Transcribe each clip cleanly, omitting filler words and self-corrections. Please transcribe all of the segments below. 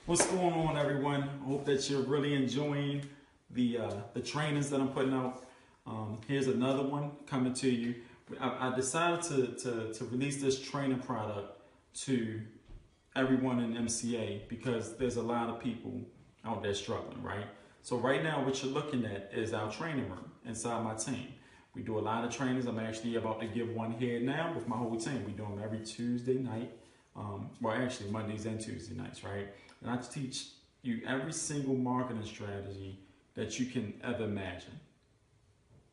What's going on, everyone? I hope that you're really enjoying the trainings that I'm putting out. Here's another one coming to you. I decided to release this training product to everyone in MCA because there's a lot of people out there struggling, right? So right now what you're looking at is our training room inside my team. We do a lot of trainings. I'm actually about to give one here now with my whole team. We do them every Tuesday night. Well, actually Mondays and Tuesday nights, right? And I teach you every single marketing strategy that you can ever imagine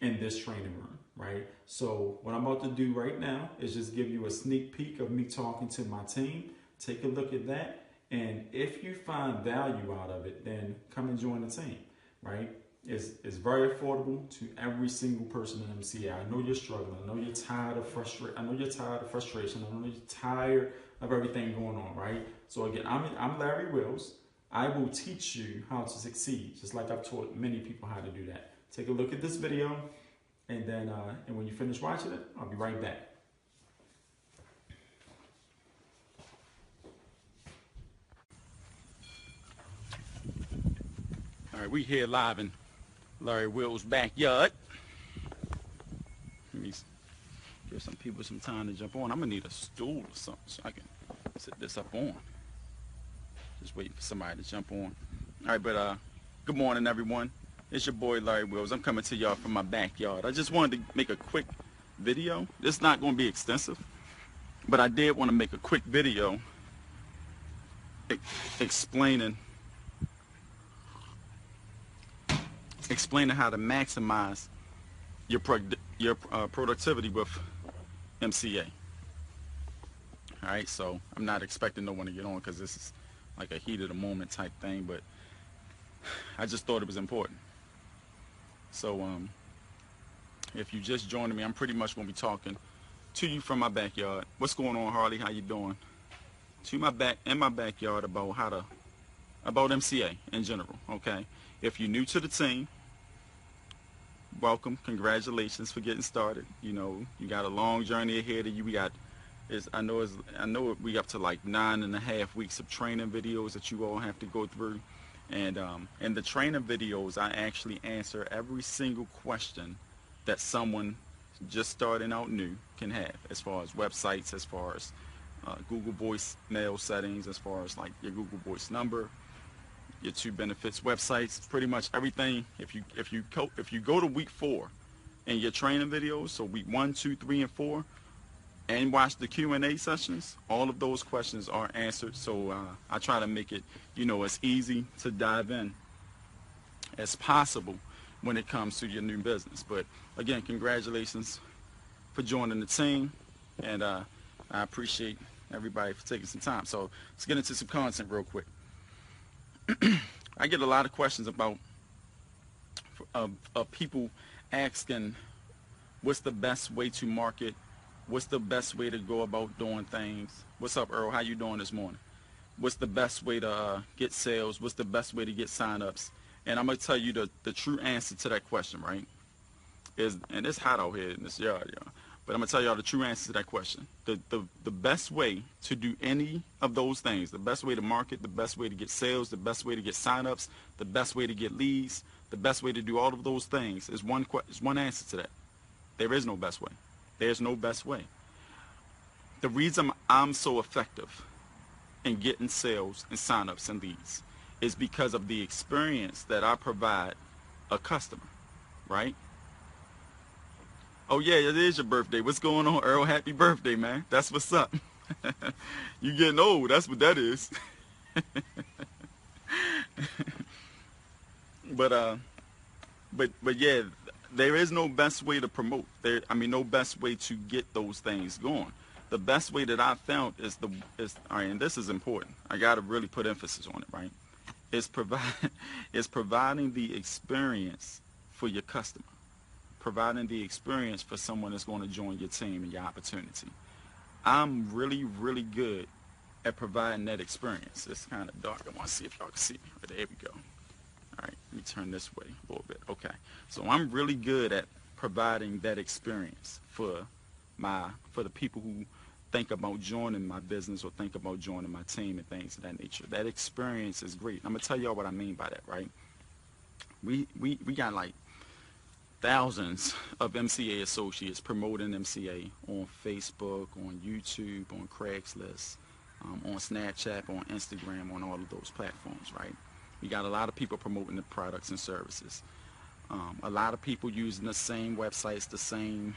in this training room, right? So what I'm about to do right now is just give you a sneak peek of me talking to my team. Take a look at that. And if you find value out of it, then come and join the team, right? It's very affordable to every single person in MCA. I know you're struggling. I know you're tired of frustration. I know you're tired of frustration. I know you're tired of everything going on, right? So again, I'm Larry Wills. I will teach you how to succeed, just like I've taught many people how to do that. Take a look at this video, and then and when you finish watching it, I'll be right back. All right, we here live in Larry Wills' backyard. Let me give some people some time to jump on. I'm gonna need a stool or something so I can sit this up on. Just waiting for somebody to jump on. All right, but good morning, everyone. It's your boy Larry Wills. I'm coming to y'all from my backyard. I just wanted to make a quick video. It's not going to be extensive, but I did want to make a quick video explaining how to maximize your productivity with MCA. All right, so I'm not expecting no one to get on because this is like a heat of the moment type thing, but I just thought it was important. So if you just joined me, I'm pretty much going to be talking to you from my backyard. What's going on, Harley? How you doing? In my backyard about about MCA in general, okay? If you're new to the team, welcome, congratulations for getting started. You know, you got a long journey ahead of you. I know we up to like 9.5 weeks of training videos that you all have to go through. And in the training videos, I actually answer every single question that someone just starting out new can have, as far as websites, as far as Google Voice mail settings, as far as like your Google Voice number, your 2 benefits websites, pretty much everything. If you go to week 4 in your training videos, so week 1, 2, 3, and 4, and watch the Q&A sessions, all of those questions are answered. So I try to make it, you know, as easy to dive in as possible when it comes to your new business. But again, congratulations for joining the team, and I appreciate everybody for taking some time. So let's get into some content real quick. I get a lot of questions about people asking what's the best way to market. What's the best way to go about doing things? What's up, Earl? How you doing this morning? What's the best way to get sales? What's the best way to get sign-ups? And I'm going to tell you the true answer to that question, right? And it's hot out here in this yard, y'all. But I'm going to tell y'all the true answer to that question. The best way to do any of those things, the best way to market, the best way to get sales, the best way to get sign-ups, the best way to get leads, the best way to do all of those things is one answer to that. There is no best way. There's no best way. The reason I'm so effective in getting sales and signups and leads is because of the experience that I provide a customer, right? Oh yeah, it is your birthday. What's going on, Earl? Happy birthday, man. That's what's up. You getting old, that's what that is. But yeah, there is no best way to promote. No best way to get those things going. The best way that I found is all right, and this is important. I got to really put emphasis on it, right? Is providing the experience for your customer, providing the experience for someone that's going to join your team and your opportunity. I'm really, really good at providing that experience. It's kind of dark. I want to see if y'all can see me. There we go. All right, let me turn this way a little bit. Okay, so I'm really good at providing that experience for the people think about joining my business or think about joining my team and things of that nature. That experience is great. I'm gonna tell y'all what I mean by that, right? We got like thousands of MCA associates promoting MCA on Facebook, on YouTube, on Craigslist, on Snapchat, on Instagram, on all of those platforms, right? We got a lot of people promoting the products and services. A lot of people using the same websites, the same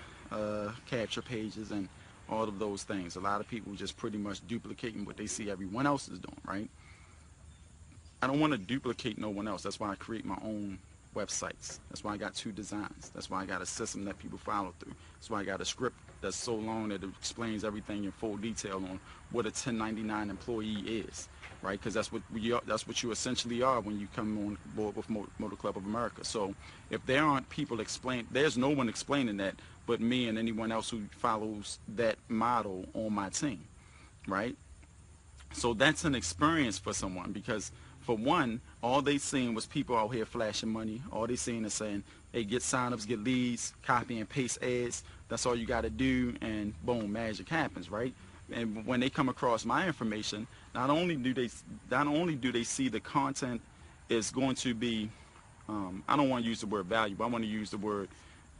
capture pages, and all of those things. A lot of people just pretty much duplicating what they see everyone else is doing, right? I don't want to duplicate no one else. That's why I create my own websites. That's why I got 2 designs. That's why I got a system that people follow through. That's why I got a script that's so long that it explains everything in full detail on what a 1099 employee is, right? Because that's what you essentially are when you come on board with Motor Club of America. So if there aren't people there's no one explaining that but me and anyone else who follows that model on my team, right? So that's an experience for someone, because for one, all they seen was people out here flashing money. All they seen is saying, hey, get signups, get leads, copy and paste ads. That's all you got to do, and boom, magic happens, right? And when they come across my information, not only do they see the content is going to be, I don't want to use the word valuable. I want to use the word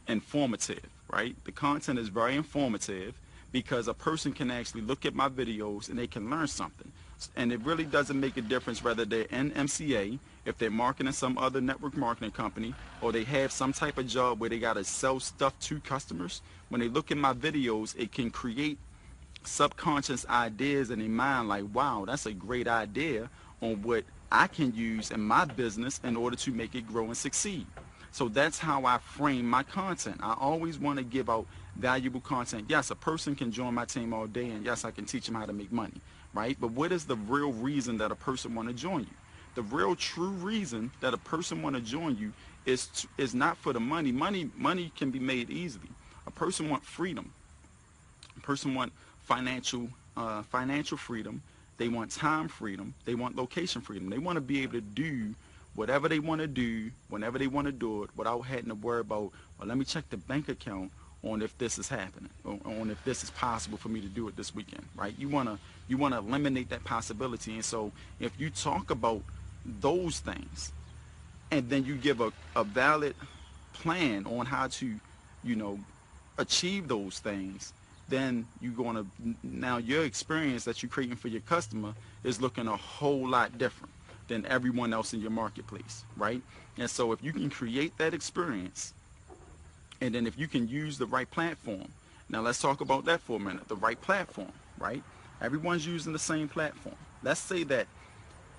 informative, right? The content is very informative because a person can actually look at my videos and they can learn something. And it really doesn't make a difference whether they're in MCA, if they're marketing some other network marketing company, or they have some type of job where they got to sell stuff to customers. When they look at my videos, it can create subconscious ideas in their mind like, wow, that's a great idea on what I can use in my business in order to make it grow and succeed. So that's how I frame my content. I always want to give out valuable content. Yes, a person can join my team all day, and yes, I can teach them how to make money, right? But what is the real reason that a person want to join you? The real true reason that a person want to join you is not for the money. Money can be made easily. A person want freedom. A person want financial freedom. They want time freedom. They want location freedom. They want to be able to do whatever they want to do, whenever they want to do it, without having to worry about, well, let me check the bank account on if this is happening, or on if this is possible for me to do it this weekend, right? You wanna eliminate that possibility. And so if you talk about those things, and then you give a valid plan on how to, achieve those things, then now your experience that you're creating for your customer is looking a whole lot different than everyone else in your marketplace, right? And so if you can create that experience, and then if you can use the right platform, now let's talk about that for a minute, the right platform, right? Everyone's using the same platform. Let's say that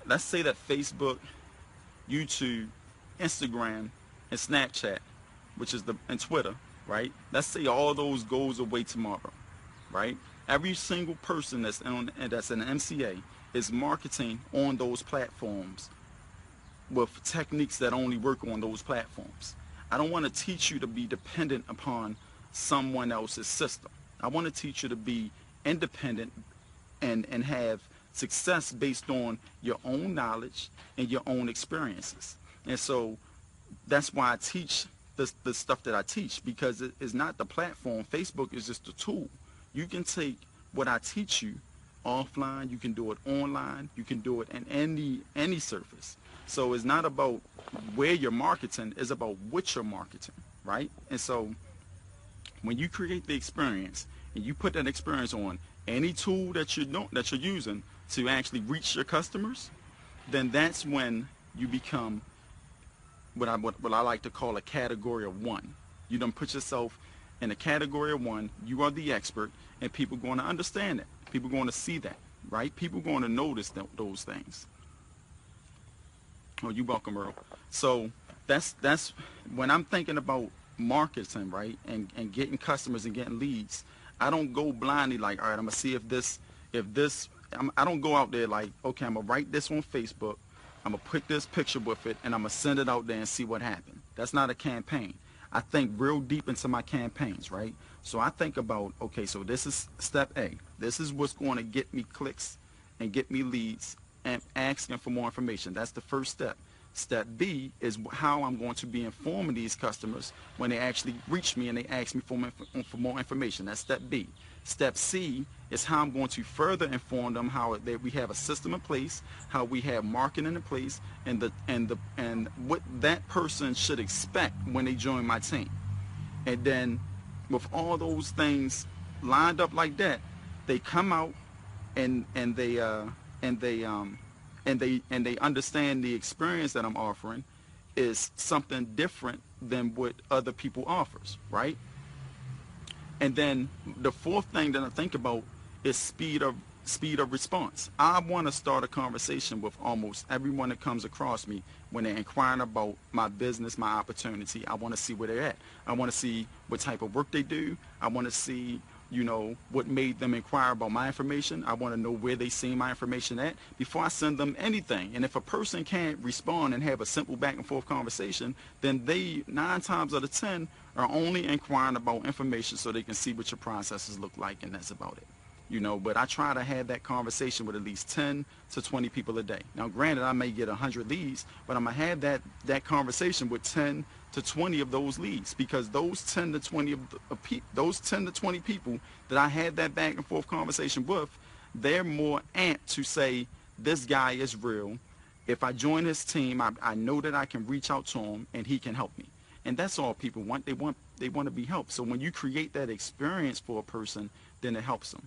Facebook, YouTube, Instagram, and Snapchat, and Twitter, right? Let's say all those goes away tomorrow, right? Every single person that's in an MCA is marketing on those platforms with techniques that only work on those platforms. I don't want to teach you to be dependent upon someone else's system. I want to teach you to be independent and have success based on your own knowledge and your own experiences. And so that's why I teach the stuff that I teach, because it is not the platform. Facebook is just a tool. You can take what I teach you offline, you can do it online, you can do it in any surface. So it's not about where you're marketing, it's about what you're marketing, right? And so when you create the experience and you put that experience on any tool that you're using to actually reach your customers, then that's when you become what I like to call a category of one. You done put yourself in a category of one. You are the expert, and people are going to understand it. People are going to see that, right? People are going to notice those things. Oh, you're welcome, Earl. So that's when I'm thinking about marketing, right, and getting customers and getting leads. I don't go blindly like, all right, I'm gonna see if this. I don't go out there like, okay, I'm gonna write this on Facebook, I'm gonna put this picture with it, and I'm gonna send it out there and see what happens. That's not a campaign. I think real deep into my campaigns, right? So I think about, okay, so this is step A. This is what's going to get me clicks and get me leads and asking for more information. That's the first step. Step B is how I'm going to be informing these customers when they actually reach me and they ask me for more information. That's step B. Step C is how I'm going to further inform them how we have a system in place, how we have marketing in place, and what that person should expect when they join my team. And then with all those things lined up like that, they come out and they understand the experience that I'm offering is something different than what other people offers, right? And then the fourth thing that I think about is speed of response. I want to start a conversation with almost everyone that comes across me when they're inquiring about my business, my opportunity. I want to see where they're at. I want to see what type of work they do. I want to see, what made them inquire about my information. I want to know where they see my information at before I send them anything. And if a person can't respond and have a simple back and forth conversation, then they 9 times out of 10 are only inquiring about information so they can see what your processes look like, and that's about it. But I try to have that conversation with at least 10 to 20 people a day. Now, granted, I may get 100 leads, but I'm going to have that conversation with 10 to 20 of those leads, because those 10 to 20 people that I had that back and forth conversation with, they're more amped to say, this guy is real. If I join his team, I know that I can reach out to him and he can help me. And that's all people want. They want to be helped. So when you create that experience for a person, then it helps them.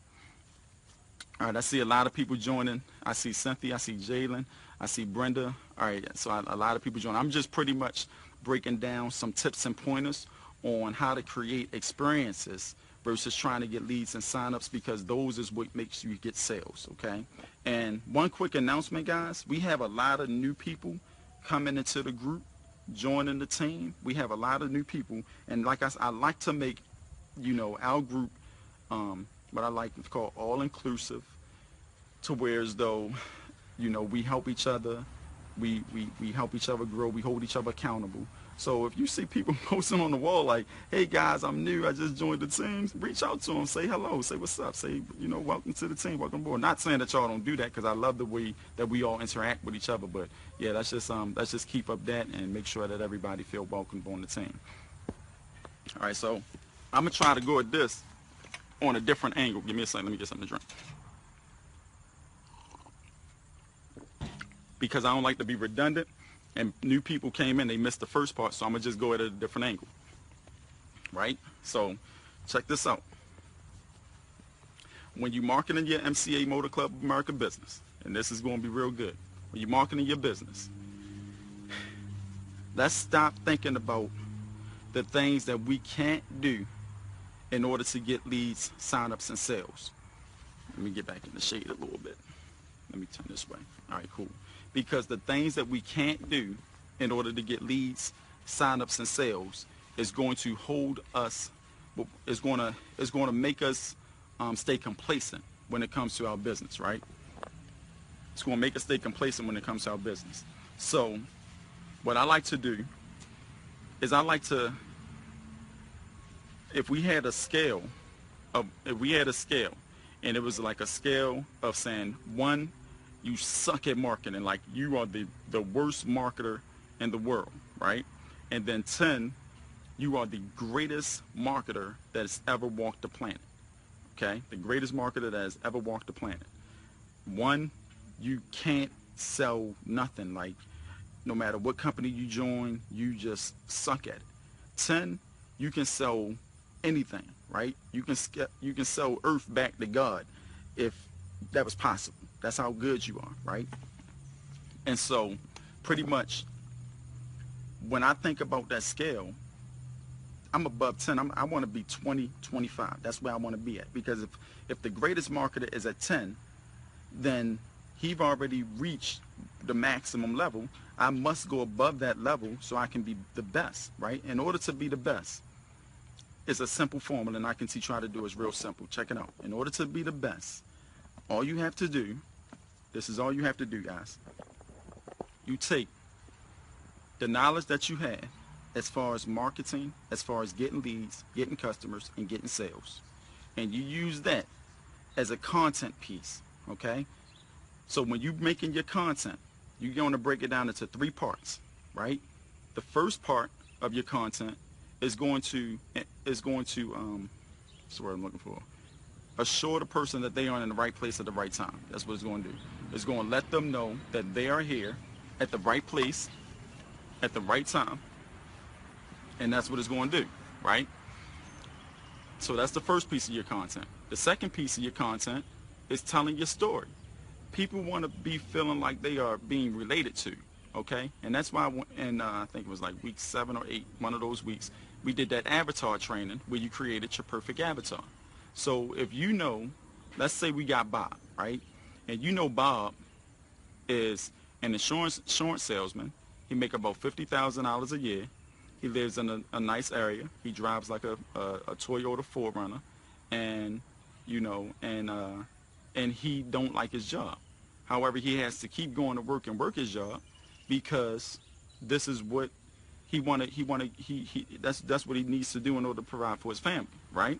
All right, I see a lot of people joining. I see Cynthia, I see Jalen, I see Brenda. All right, so a lot of people joining. I'm just pretty much breaking down some tips and pointers on how to create experiences versus trying to get leads and signups, because those is what makes you get sales, okay? And one quick announcement, guys. We have a lot of new people coming into the group, joining the team. We have a lot of new people. And like I like to make, our group what I like to call all-inclusive, to where as though, we help each other, we help each other grow, we hold each other accountable. So if you see people posting on the wall like, hey guys, I'm new, I just joined the team, reach out to them, say hello, say what's up, say, welcome to the team, welcome aboard. Not saying that y'all don't do that, because I love the way that we all interact with each other, but yeah, let's just keep up that and make sure that everybody feel welcomed on the team. All right, so I'm gonna try to go at this on a different angle. Give me a second, let me get something to drink. Because I don't like to be redundant, and new people came in, they missed the first part, so I'm gonna just go at a different angle. Right? So check this out. When you're marketing your MCA Motor Club of America business, and this is going to be real good, when you're marketing your business, let's stop thinking about the things that we can't do in order to get leads, signups, and sales. Let me get back in the shade a little bit. Let me turn this way. All right, cool. Because the things that we can't do in order to get leads, signups, and sales is going to hold us, is going to make us stay complacent when it comes to our business, right? It's going to make us stay complacent when it comes to our business. So what I like to do is if we had a scale, and it was like a scale of saying, 1, you suck at marketing, like you are the worst marketer in the world, right? And then 10, you are the greatest marketer that has ever walked the planet, okay? The greatest marketer that has ever walked the planet. 1, you can't sell nothing. Like, no matter what company you join, you just suck at it. 10, you can sell anything, right? You can sell earth back to God if that was possible. That's how good you are, right? And so pretty much when I think about that scale, I'm above 10. I want to be 20, 25. That's where I want to be at. Because if the greatest marketer is at 10, then he's already reached the maximum level. I must go above that level so I can be the best, right? In order to be the best, it's a simple formula, and I can try to do is real simple. Check it out. In order to be the best, all you have to do, this is all you have to do, guys. You take the knowledge that you have as far as marketing, as far as getting leads, getting customers, and getting sales, and you use that as a content piece, okay? So when you're making your content, you're going to break it down into 3 parts, right? The first part of your content is going to what's the word I'm looking for? Assure the person that they are in the right place at the right time. That's what it's going to do. It's going to let them know that they are here at the right place at the right time, and that's what it's going to do, right? So that's the first piece of your content. The second piece of your content is telling your story. People want to be feeling like they are being related to, okay? And that's why, I think it was like week 7 or 8, one of those weeks, we did that avatar training where you created your perfect avatar. So if you know, let's say we got Bob, right? And you know Bob is an insurance salesman. He make about $50,000 a year. He lives in a nice area. He drives like a Toyota 4Runner, and and he don't like his job. However, he has to keep going to work and work his job because this is what that's what he needs to do in order to provide for his family, right?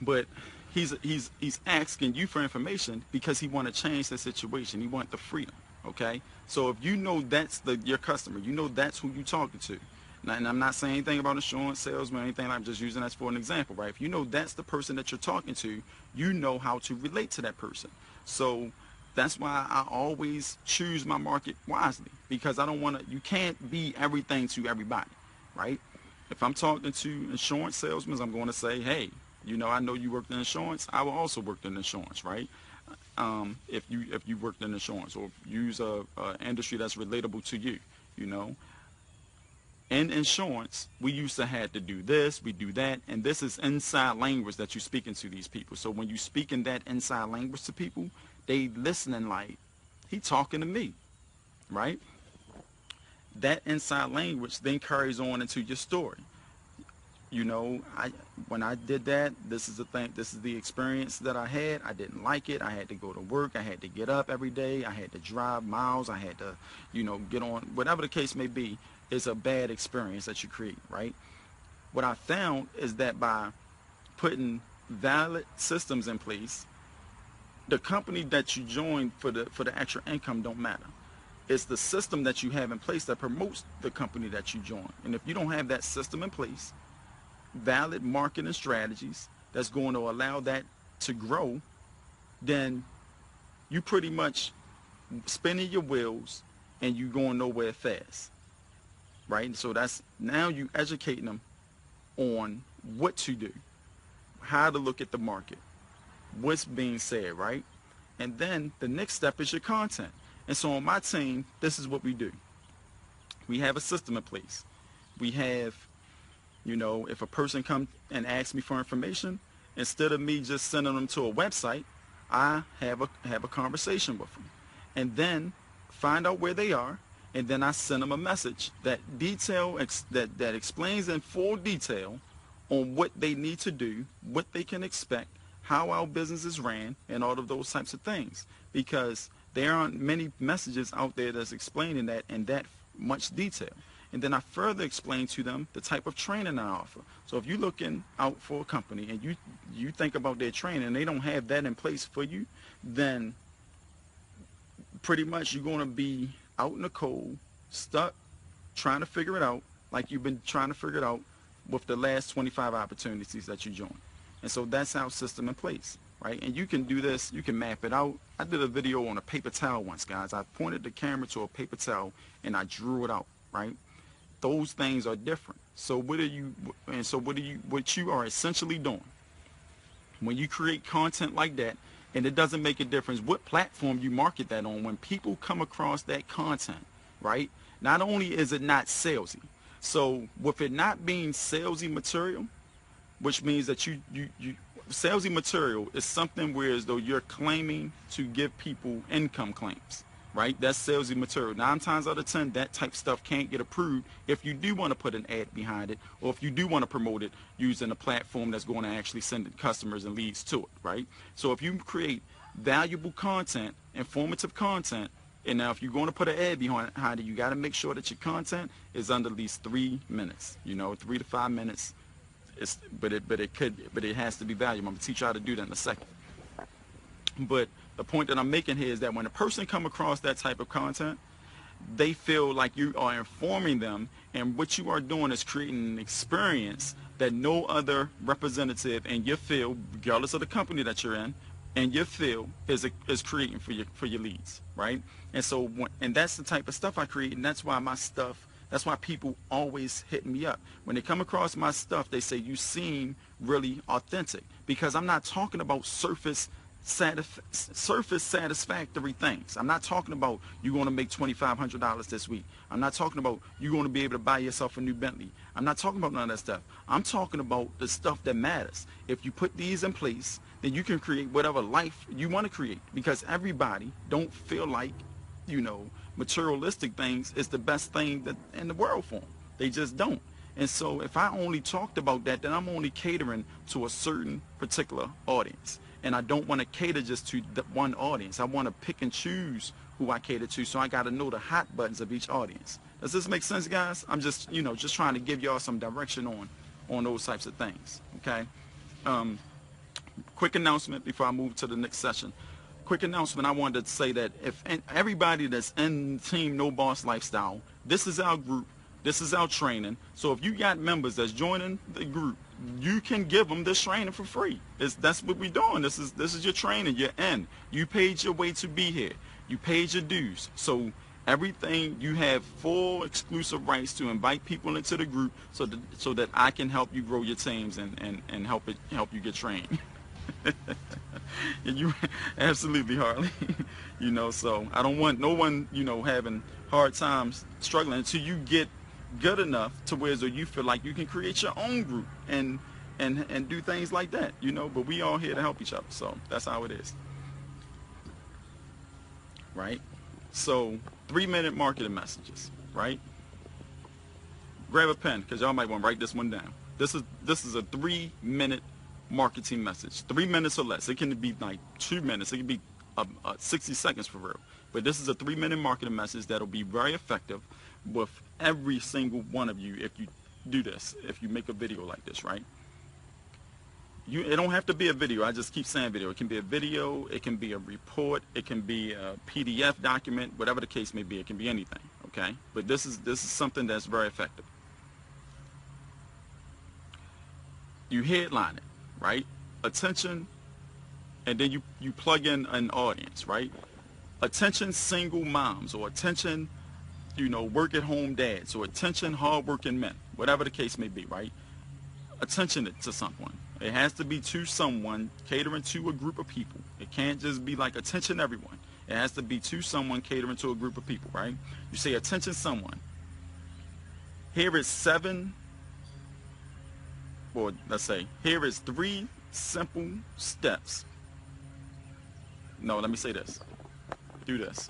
But he's asking you for information because he want to change the situation. He want the freedom, okay? So if you know that's your customer, you know that's who you're talking to. Now, and I'm not saying anything about insurance salesman or anything. I'm just using that for an example, right? If you know that's the person that you're talking to, you know how to relate to that person. So that's why I always choose my market wisely, because I don't want to. You can't be everything to everybody, right? If I'm talking to insurance salesmen, I'm going to say, hey, I know you worked in insurance. I will also work in insurance, right? If you worked in insurance, or use a industry that's relatable to you, In insurance, we used to have to do this, we do that, and this is inside language that you're speaking to these people. So when you speak in that inside language to people, they listening like, he talking to me, right? That inside language then carries on into your story. When I did that, this is the thing, this is the experience that I had. I didn't like it. I had to go to work. I had to get up every day. I had to drive miles. I had to, get on, whatever the case may be. It's a bad experience that you create, right? What I found is that by putting valid systems in place, the company that you join for the extra income don't matter. It's the system that you have in place that promotes the company that you join. And if you don't have that system in place, valid marketing strategies that's going to allow that to grow, then you pretty much spinning your wheels and you going nowhere fast, right? So that's, now you educating them on what to do, how to look at the market, what's being said, right? And then the next step is your content. And so on my team, this is what we do. We have a system in place. We have, if a person comes and asks me for information, instead of me just sending them to a website, I have a conversation with them, and then find out where they are, and then I send them a message that that explains in full detail on what they need to do, what they can expect, how our business is ran, and all of those types of things. Because there aren't many messages out there that's explaining that in that much detail. And then I further explain to them the type of training I offer. So if you're looking out for a company and you think about their training and they don't have that in place for you, then pretty much you're going to be out in the cold, stuck, trying to figure it out like you've been trying to figure it out with the last 25 opportunities that you joined. And so that's our system in place, right? And you can do this, you can map it out. I did a video on a paper towel once, guys. I pointed the camera to a paper towel and I drew it out, right? Those things are different. So what you are essentially doing when you create content like that, and it doesn't make a difference what platform you market that on, when people come across that content, right? Not only is it not salesy, so with it not being salesy material, which means that salesy material is something where as though you're claiming to give people income claims, right? That's salesy material. 9 times out of 10, that type of stuff can't get approved if you do want to put an ad behind it, or if you do want to promote it using a platform that's going to actually send customers and leads to it, right? So if you create valuable content, informative content, and now if you're going to put an ad behind it, you got to make sure that your content is under at least 3 minutes, 3 to 5 minutes. But it has to be valuable. I'm going to teach you how to do that in a second. But the point that I'm making here is that when a person come across that type of content, they feel like you are informing them, and what you are doing is creating an experience that no other representative in your field, regardless of the company that you're in your field, is creating for your leads, right? And so, and that's the type of stuff I create, and that's why people always hit me up. When they come across my stuff, they say, you seem really authentic, because I'm not talking about surface satisfactory things. I'm not talking about you're going to make $2,500 this week. I'm not talking about you're going to be able to buy yourself a new Bentley. I'm not talking about none of that stuff. I'm talking about the stuff that matters. If you put these in place, then you can create whatever life you want to create, because everybody don't feel like, materialistic things is the best thing that in the world for them. They just don't. And so if I only talked about that, then I'm only catering to a certain particular audience. And I don't want to cater just to the one audience. I want to pick and choose who I cater to, so I got to know the hot buttons of each audience. Does this make sense, guys? I'm just, just trying to give y'all some direction on those types of things, okay? Quick announcement before I move to the next session. Quick announcement, I wanted to say that if everybody that's in Team No Boss Lifestyle, this is our group, this is our training. So if you got members that's joining the group, you can give them this training for free. That's what we're doing. This is your training. You're in. You paid your way to be here. You paid your dues. So everything, you have full exclusive rights to invite people into the group, so that I can help you grow your teams and help you get trained. And you absolutely, Harley. So I don't want no one having hard times struggling until you get good enough to where you feel like you can create your own group and do things like that, but we all here to help each other. So that's how it is, right? So 3-minute marketing messages, right? Grab a pen, because y'all might want to write this one down. This is a 3-minute marketing message, 3 minutes or less. It can be like 2 minutes. It can be 60 seconds for real. But this is a 3-minute marketing message that'll be very effective with every single one of you if you do this, if you make a video like this, right? It don't have to be a video. I just keep saying video. It can be a video, it can be a report, it can be a PDF document, whatever the case may be. It can be anything, okay? But this is something that's very effective. You headline it, right? Attention, and then you plug in an audience, right? Attention single moms, or attention work at home dads, or attention hardworking men, whatever the case may be, right? Attention it to someone. It has to be to someone, catering to a group of people. It can't just be like attention everyone. It has to be to someone, catering to a group of people, right? You say attention someone. Here is 7, or let's say, here is 3 simple steps. No, let me say this. Do this.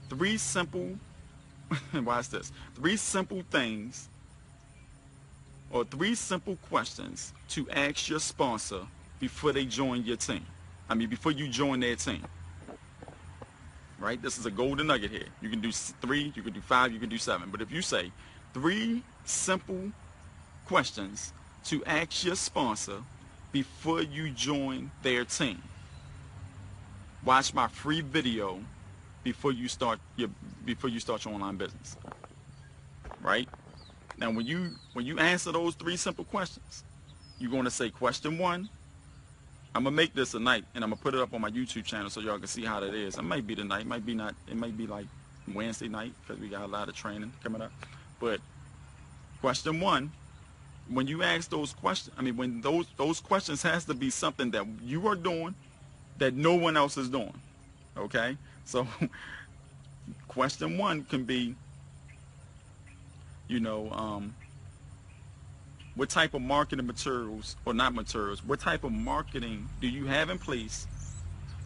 3 simple watch this. 3 simple things, or 3 simple questions to ask your sponsor before they join your team. Before you join their team. Right? This is a golden nugget here. You can do 3, you can do 5, you can do 7. But if you say 3 simple questions to ask your sponsor before you join their team. Watch my free video before you start your online business. Right? Now when you answer those 3 simple questions, you're going to say question 1. I'm gonna make this a night, and I'm gonna put it up on my YouTube channel so y'all can see how that is. It might be tonight, it might be not. It might be like Wednesday night, because we got a lot of training coming up. But question 1, when you ask those questions, when those questions has to be something that you are doing that no one else is doing. Okay? So question 1 can be, what type of marketing materials, or not materials, what type of marketing do you have in place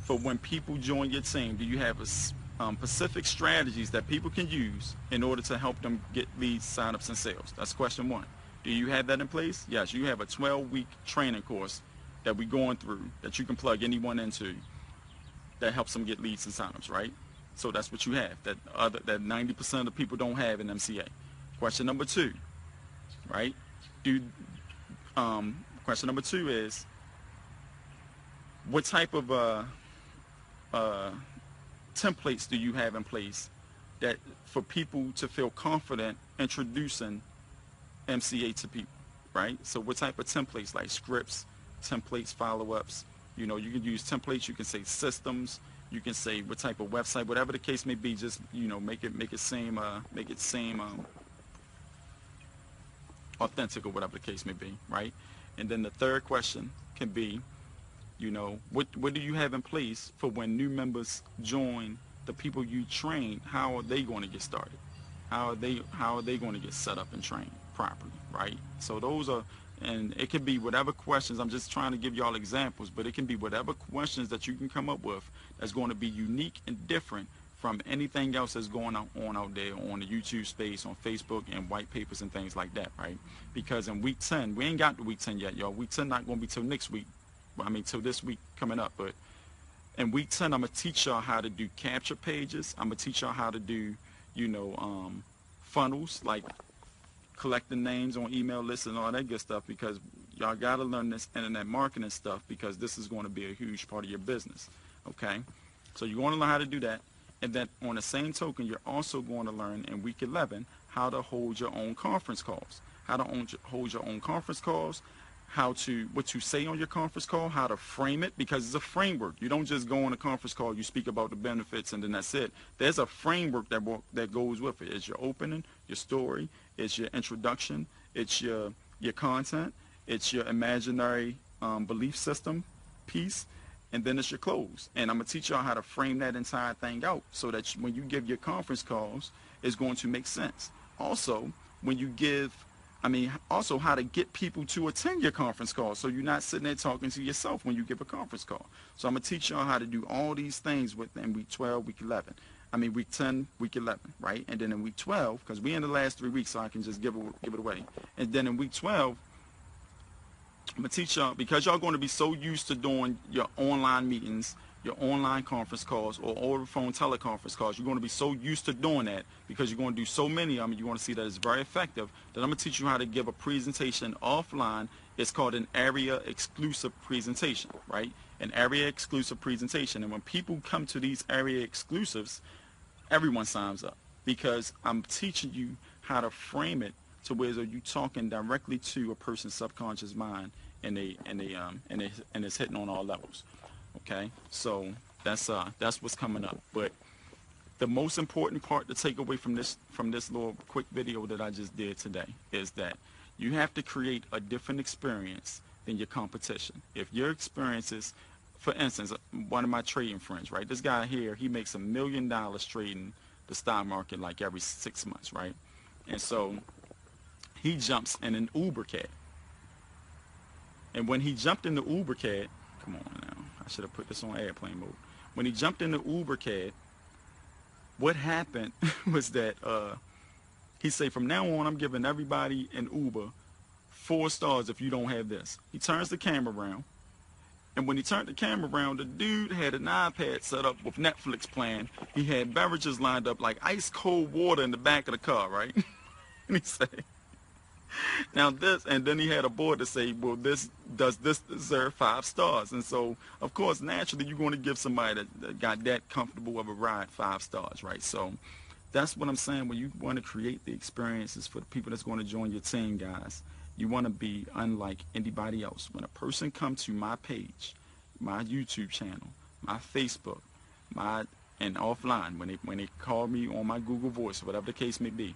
for when people join your team? Do you have specific strategies that people can use in order to help them get leads, signups, and sales? That's question 1. Do you have that in place? Yes, you have a 12-week training course that we're going through that you can plug anyone into that helps them get leads and signups, right? So that's what you have, that 90% of the people don't have in MCA. Question number 2, right? Question number 2 is, what type of templates do you have in place that for people to feel confident introducing MCA to people, right? So what type of templates, like scripts, templates, follow-ups? You know, you can use templates, you can say systems, you can say what type of website, whatever the case may be, just, you know, make it seem authentic, or whatever the case may be, right? And then the third question can be, you know, what do you have in place for when new members join the people you train? How are they going to get started? How are they going to get set up and trained properly, right? So those are, and it can be whatever questions. I'm just trying to give y'all examples, but it can be whatever questions that you can come up with that's going to be unique and different from anything else that's going on out there on the YouTube space, on Facebook, and white papers and things like that, right? Because in week 10, we ain't got to week 10 yet, y'all. Week 10 not going to be till next week. I mean, till this week coming up. But in week 10, I'm going to teach y'all how to do capture pages. I'm going to teach y'all how to do, you know, funnels, like collecting names on email lists and all that good stuff, because y'all got to learn this internet marketing stuff, because this is going to be a huge part of your business, okay? So you're going to learn how to do that. And then on the same token, you're also going to learn in week 11 how to hold your own conference calls, how to hold your own conference calls, what to say on your conference call, how to frame it, because it's a framework. You don't just go on a conference call, you speak about the benefits, and then that's it. There's a framework that goes with it. It's your opening, your story, it's your introduction, it's your content, it's your imaginary belief system piece, and then it's your close. And I'm going to teach y'all how to frame that entire thing out so that when you give your conference calls, it's going to make sense. Also, when you also how to get people to attend your conference call, so you're not sitting there talking to yourself when you give a conference call. So I'm going to teach y'all how to do all these things within week 12, week 11. I mean, week 10, week 11, right? And then in week 12, because we're in the last 3 weeks, so I can just give it away. And then in week 12, I'm going to teach y'all, because y'all going to be so used to doing your online meetings, your online conference calls, or over phone teleconference calls. You're going to be so used to doing that because you're going to do so many of them. You're going to see that it's very effective. That I'm going to teach you how to give a presentation offline. It's called an area exclusive presentation, right? An area exclusive presentation. And when people come to these area exclusives, everyone signs up, because I'm teaching you how to frame it to where you're talking directly to a person's subconscious mind, and it's hitting on all levels. Okay, so that's what's coming up. But the most important part to take away from this little quick video that I just did today is that you have to create a different experience than your competition. If your experience is, for instance, one of my trading friends, right? This guy here, he makes $1 million trading the stock market like every 6 months, right? And so he jumps in an Uber cab. And when he jumped in the Uber cab, come on now, I should have put this on airplane mode. When he jumped in the Uber cab, what happened was that he said, from now on, I'm giving everybody in Uber 4 stars if you don't have this. He turns the camera around. And when he turned the camera around, the dude had an iPad set up with Netflix playing. He had beverages lined up like ice cold water in the back of the car, right? And he said, now this, and then he had a board to say, well, does this deserve 5 stars? And so, of course, naturally, you're going to give somebody that got that comfortable of a ride 5 stars, right? So that's what I'm saying. When you want to create the experiences for the people that's going to join your team, guys, you want to be unlike anybody else. When a person comes to my page, my YouTube channel, my Facebook, and offline, when they call me on my Google Voice, whatever the case may be,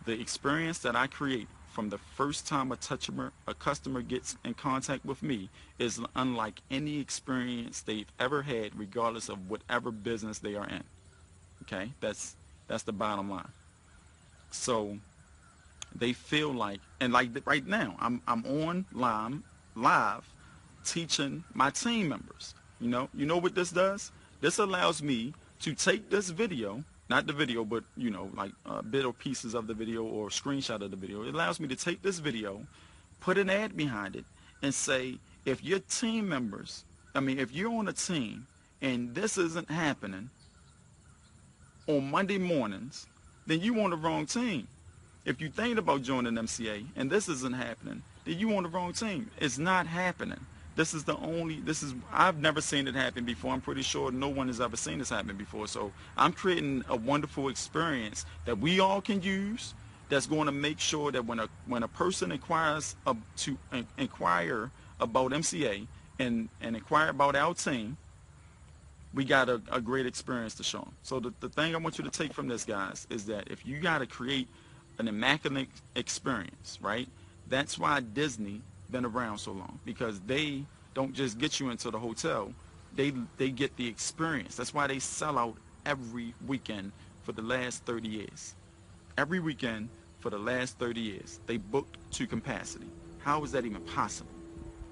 the experience that I create from the first time a customer gets in contact with me is unlike any experience they've ever had, regardless of whatever business they are in. Okay, that's the bottom line. So they feel like, and like right now, I'm on live teaching my team members. You know what this does? This allows me to take this video. Not the video, but, like bit or pieces of the video or screenshot of the video. It allows me to take this video, put an ad behind it, and say, if your team members, if you're on a team and this isn't happening on Monday mornings, then you on the wrong team. If you think about joining MCA and this isn't happening, then you on the wrong team. It's not happening. I've never seen it happen before. I'm pretty sure no one has ever seen this happen before. So I'm creating a wonderful experience that we all can use, that's going to make sure that when a person inquires to inquire about MCA and inquire about our team, we got a great experience to show them. So the thing I want you to take from this, guys, is that if you got to create an immaculate experience, right? That's why Disney been around so long, because they don't just get you into the hotel, they get the experience. That's why they sell out every weekend for the last 30 years. Every weekend for the last 30 years, they booked to capacity. How is that even possible?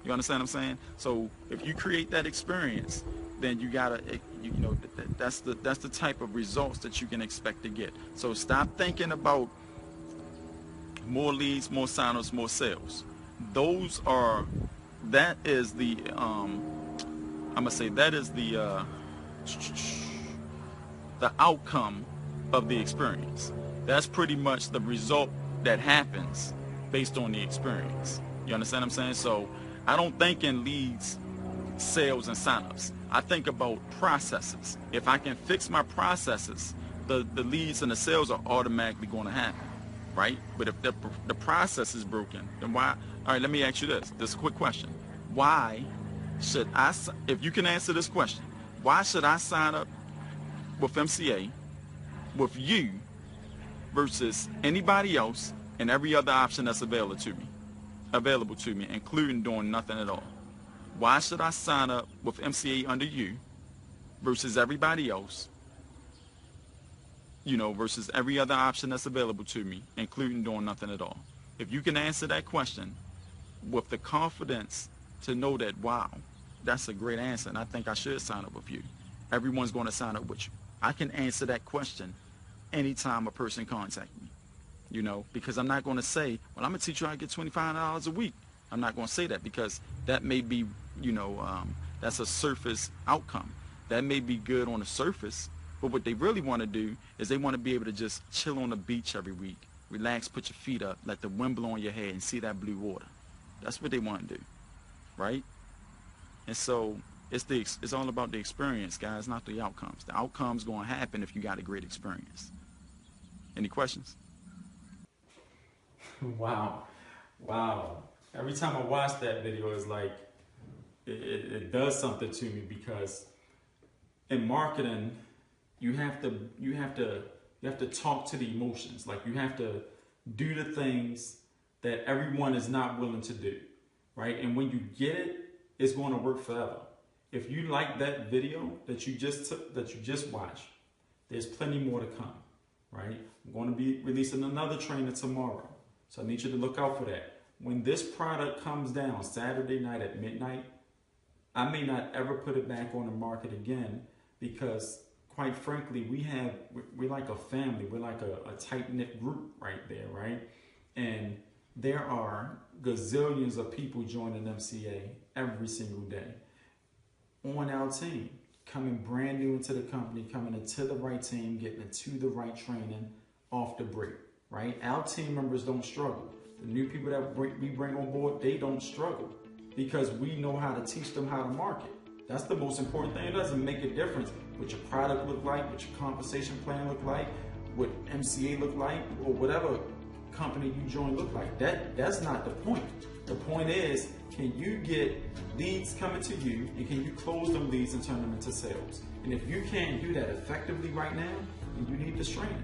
You understand what I'm saying? So if you create that experience, then you gotta, that's the type of results that you can expect to get. So stop thinking about more leads, more sign-ups, more sales. That is the outcome of the experience. That's pretty much the result that happens based on the experience. You understand what I'm saying? So I don't think in leads, sales, and signups. I think about processes. If I can fix my processes, the leads and the sales are automatically going to happen, right? But if the process is broken, then why? All right, let me ask you this. This is a quick question. Why should I, if you can answer this question, why should I sign up with MCA, with you, versus anybody else and every other option that's available to me, including doing nothing at all? Why should I sign up with MCA under you versus everybody else, versus every other option that's available to me, including doing nothing at all? If you can answer that question with the confidence to know that, wow, that's a great answer, and I think I should sign up with you, everyone's going to sign up with you. I can answer that question anytime a person contacts me, because I'm not going to say, well, I'm going to teach you how to get $25 a week. I'm not going to say that, because that may be, that's a surface outcome. That may be good on the surface, but what they really want to do is they want to be able to just chill on the beach every week, relax, put your feet up, let the wind blow on your head, and see that blue water. That's what they want to do, right? And so it's all about the experience, guys, not the outcomes. The outcome's going to happen if you got a great experience. Any questions? Wow. Every time I watch that video, it's like it does something to me, because in marketing, you have to talk to the emotions. Like, you have to do the things that everyone is not willing to do, right? And when you get it, it's going to work forever. If you like that video that you just watched, there's plenty more to come, right? I'm going to be releasing another trainer tomorrow, so I need you to look out for that. When this product comes down Saturday night at midnight, I may not ever put it back on the market again, because quite frankly, we're like a family. We're like a tight-knit group right there, right? And there are gazillions of people joining MCA every single day on our team, coming brand new into the company, coming into the right team, getting into the right training off the break, right? Our team members don't struggle. The new people that we bring on board, they don't struggle, because we know how to teach them how to market. That's the most important thing. It doesn't make a difference what your product look like, what your compensation plan look like, what MCA look like, or whatever company you join look like. That's not the point. The point is, can you get leads coming to you, and can you close them leads and turn them into sales? And if you can't do that effectively right now, then you need this training.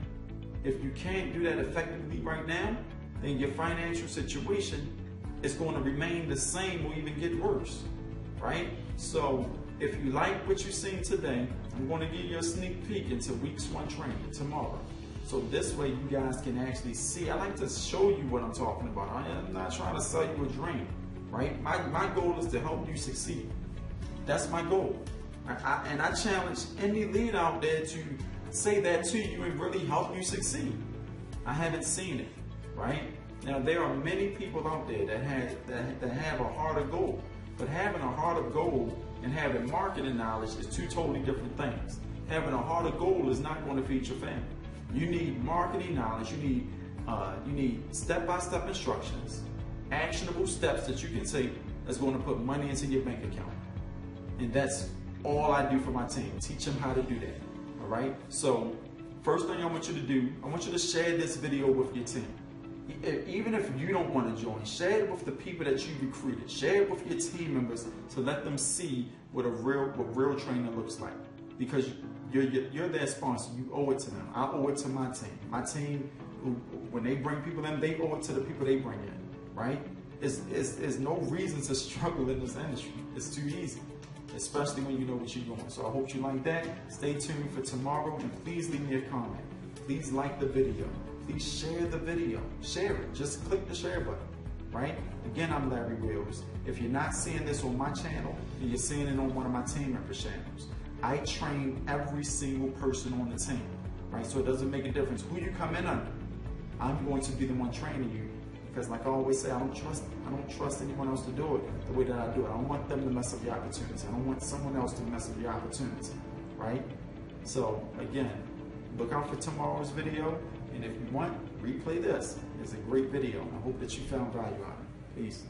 If you can't do that effectively right now, then your financial situation is going to remain the same or even get worse, right? So if you like what you've seen today, I'm going to give you a sneak peek into weeks 1 training tomorrow. So this way you guys can actually see. I like to show you what I'm talking about. I'm not trying to sell you a dream, right? My goal is to help you succeed. That's my goal. And I challenge any lead out there to say that to you and really help you succeed. I haven't seen it, right? Now, there are many people out there that have a heart of gold, but having a heart of gold and having marketing knowledge is two totally different things. Having a heart of gold is not going to feed your family. You need marketing knowledge. You need step-by-step instructions, actionable steps that you can take that's going to put money into your bank account. And that's all I do for my team. Teach them how to do that. All right? So first thing I want you to do, I want you to share this video with your team. Even if you don't want to join, share it with the people that you recruited. Share it with your team members to let them see what real training looks like. Because you're their sponsor. You owe it to them. I owe it to my team. My team, when they bring people in, they owe it to the people they bring in. Right? There's no reason to struggle in this industry. It's too easy, especially when you know what you're doing. So I hope you like that. Stay tuned for tomorrow, and please leave me a comment. Please like the video. Please share the video. Share it. Just click the share button, right? Again, I'm Larry Wills. If you're not seeing this on my channel, then you're seeing it on one of my team members' channels. I train every single person on the team, right? So it doesn't make a difference who you come in under. I'm going to be the one training you, because like I always say, I don't trust anyone else to do it the way that I do it. I don't want them to mess up your opportunity. I don't want someone else to mess up your opportunity, right? So again, look out for tomorrow's video. And if you want, replay this. It's a great video. I hope that you found value out of it. Peace.